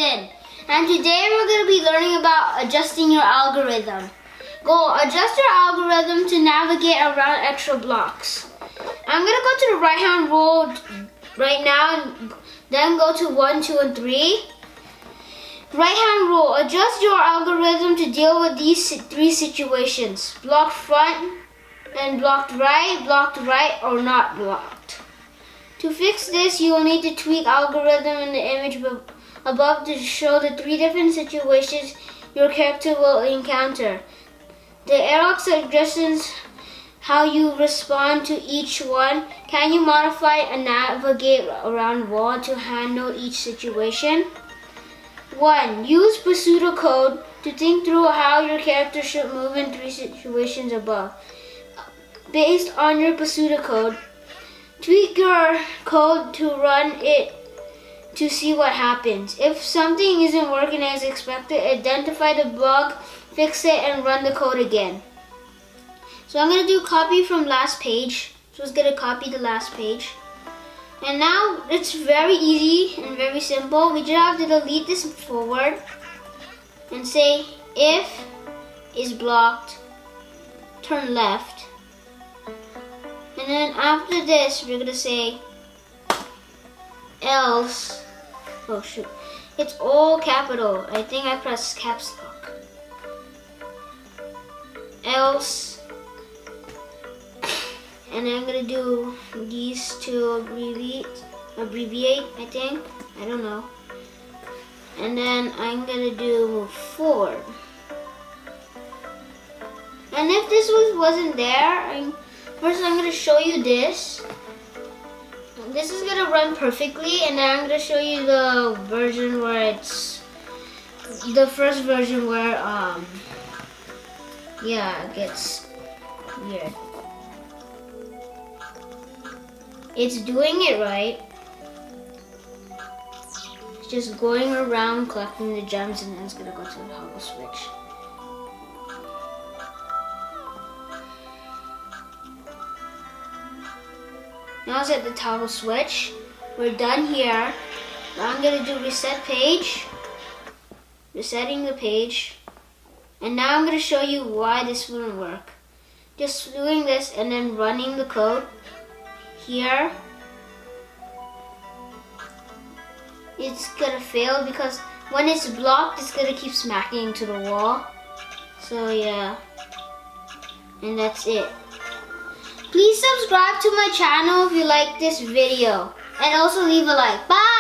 Austin, and today we're going to be learning about adjusting your algorithm. Go adjust your algorithm to navigate around extra blocks. I'm going to go to the right hand rule right now and then go to 1, 2, and 3. Right hand rule, adjust your algorithm to deal with these 3 situations: blocked front and blocked right, or not blocked. To fix this, you will need to tweak algorithm in the image above to show the 3 different situations your character will encounter. The arrow suggests how you respond to each one. Can you modify and navigate around wall to handle each situation? 1. Use pseudocode to think through how your character should move in 3 situations above. Based on your pseudocode, tweak your code to run it to see what happens. If something isn't working as expected, identify the bug, fix it, and run the code again. So I'm going to do copy from last page. So it's going to copy the last page. And now it's very easy and very simple. We just have to delete this forward and say if is blocked, turn left. And then after this, we're gonna say else. Oh shoot, it's all capital. I think I pressed caps lock. Else, and then I'm gonna do these to abbreviate. I think, I don't know. And then I'm gonna do move forward. And if this wasn't there, first I'm going to show you this. This is going to run perfectly, and then I'm going to show you the version where it's the first version where it gets weird. It's doing it right. It's just going around collecting the gems, and then it's going to go to the toggle switch. Now it's at the toggle switch. We're done here. Now I'm going to do reset page. Resetting the page. And now I'm going to show you why this wouldn't work. Just doing this and then running the code here. It's going to fail because when it's blocked, it's going to keep smacking into the wall. So yeah. And that's it. Please subscribe to my channel if you like this video, and also leave a like. Bye!